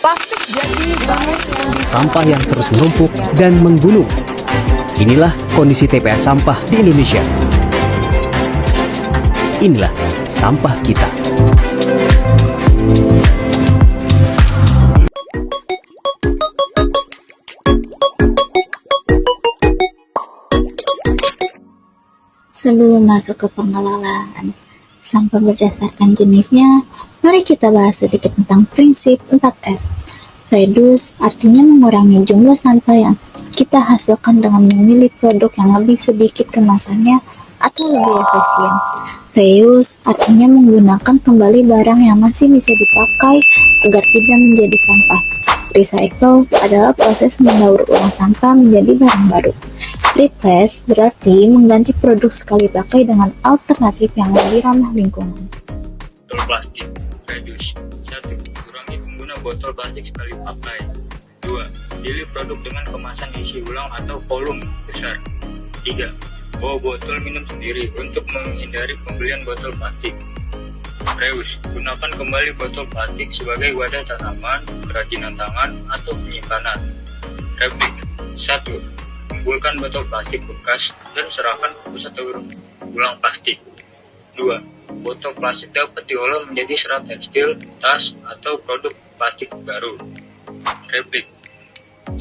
Plastik jadi bahan Sampah yang terus menumpuk dan menggunung. Inilah kondisi TPA sampah di Indonesia. Inilah sampah kita. Sebelum masuk ke pengelolaan sampah berdasarkan jenisnya, mari kita bahas sedikit tentang prinsip 4R. Reduce artinya mengurangi jumlah sampah yang kita hasilkan dengan memilih produk yang lebih sedikit kemasannya atau lebih efisien. Reuse artinya menggunakan kembali barang yang masih bisa dipakai agar tidak menjadi sampah. Recycle adalah proses mendaur ulang sampah menjadi barang baru. Replace berarti mengganti produk sekali pakai dengan alternatif yang lebih ramah lingkungan. Botol plastik. Reduce. 1. Kurangi pengguna botol plastik sekali pakai. 2. Pilih produk dengan kemasan isi ulang atau volume besar. 3. Bawa botol minum sendiri untuk menghindari pembelian botol plastik. Reuse. Gunakan kembali botol plastik sebagai wadah tanaman, kerajinan tangan, atau penyimpanan. Replic. 1. Kumpulkan botol plastik bekas dan serahkan ke pusat daur ulang plastik. 2. Botol plastik dapat diolah menjadi serat tekstil, tas, atau produk plastik baru. Replic. 1.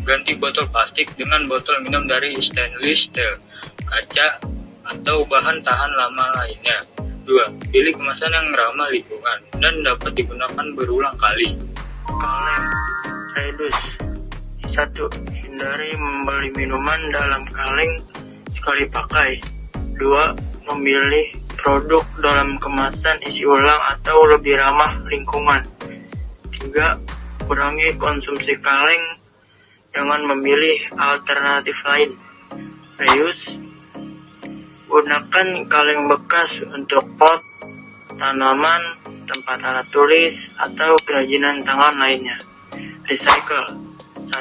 Ganti botol plastik dengan botol minum dari stainless steel, kaca, atau bahan tahan lama lainnya. 2. Pilih kemasan yang ramah lingkungan dan dapat digunakan berulang kali. Kaleng. Reduce. 1. Hindari membeli minuman dalam kaleng sekali pakai. 2. Memilih produk dalam kemasan isi ulang atau lebih ramah lingkungan. 3. Kurangi konsumsi kaleng dengan memilih alternatif lain. Reuse. Gunakan kaleng bekas untuk pot, tanaman, tempat alat tulis, atau kerajinan tangan lainnya. Recycle. 1.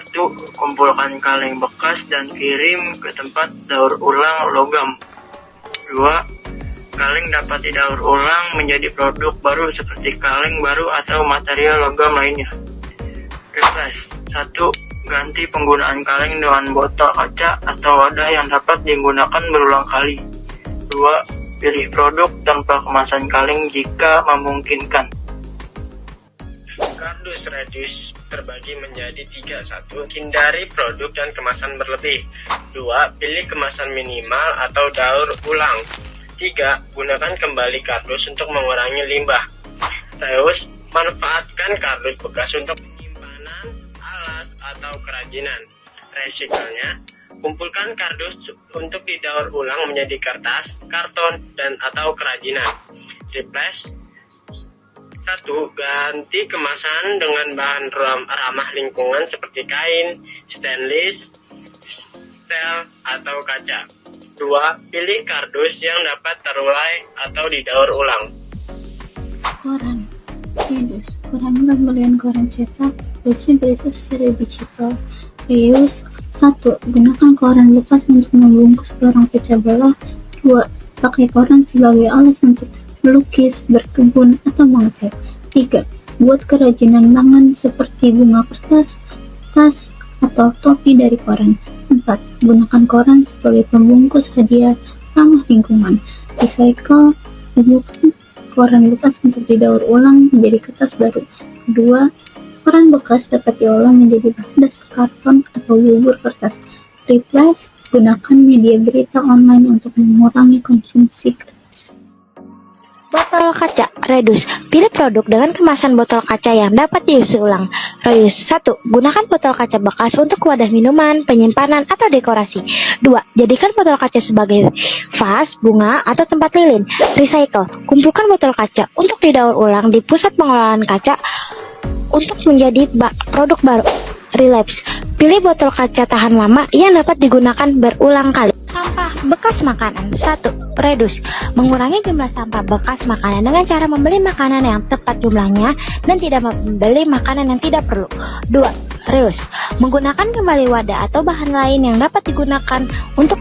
Kumpulkan kaleng bekas dan kirim ke tempat daur ulang logam. 2. Kaleng dapat didaur ulang menjadi produk baru seperti kaleng baru atau material logam lainnya. Replace. 1. Ganti penggunaan kaleng dengan botol kaca atau wadah yang dapat digunakan berulang kali. 2. Pilih produk tanpa kemasan kaleng jika memungkinkan. Kardus reduce terbagi menjadi 3. 1. Hindari produk dan kemasan berlebih. 2. Pilih kemasan minimal atau daur ulang. 3. Gunakan kembali kardus untuk mengurangi limbah. Reuse. Manfaatkan kardus bekas untuk penyimpanan, alas, atau kerajinan. Recycle-nya. Kumpulkan kardus untuk didaur ulang menjadi kertas, karton, dan atau kerajinan. Replace. 1. Ganti kemasan dengan bahan ramah lingkungan seperti kain, stainless, steel, atau kaca. 2. Pilih kardus yang dapat terurai atau didaur ulang. Koran. Reduce. Kurangi pembelian koran cetak, baca berita secara digital. Reuse. 1. Gunakan koran bekas untuk membungkus barang pecah belah. 2. Pakai koran sebagai alas untuk melukis, berkebun, atau mengecat. 3. Buat kerajinan tangan seperti bunga kertas, tas, atau topi dari koran. 4. Gunakan koran sebagai pembungkus hadiah ramah lingkungan. Recycle. Gunakan koran bekas untuk didaur ulang menjadi kertas baru. 2. Koran bekas dapat diolah menjadi bahan dasar karton atau bubur kertas. Replace. Gunakan media berita online untuk mengurangi konsumsi kertas. Botol kaca. Reduce. Pilih produk dengan kemasan botol kaca yang dapat diisi ulang. Reuse. 1. Gunakan botol kaca bekas untuk wadah minuman, penyimpanan, atau dekorasi. 2. Jadikan botol kaca sebagai vas, bunga, atau tempat lilin. Recycle. Kumpulkan botol kaca untuk didaur ulang di pusat pengelolaan kaca untuk menjadi produk baru. Relapse. Pilih botol kaca tahan lama yang dapat digunakan berulang kali. Sampah bekas makanan. 1. Reduce. Mengurangi jumlah sampah bekas makanan dengan cara membeli makanan yang tepat jumlahnya dan tidak membeli makanan yang tidak perlu. 2. Reuse. Menggunakan kembali wadah atau bahan lain yang dapat digunakan untuk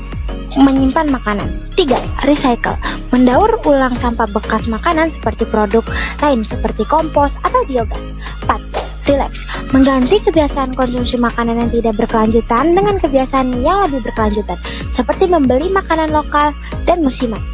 menyimpan makanan. 3. Recycle. Mendaur ulang sampah bekas makanan seperti produk lain seperti kompos atau biogas. 4. Relax, mengganti kebiasaan konsumsi makanan yang tidak berkelanjutan dengan kebiasaan yang lebih berkelanjutan, seperti membeli makanan lokal dan musiman.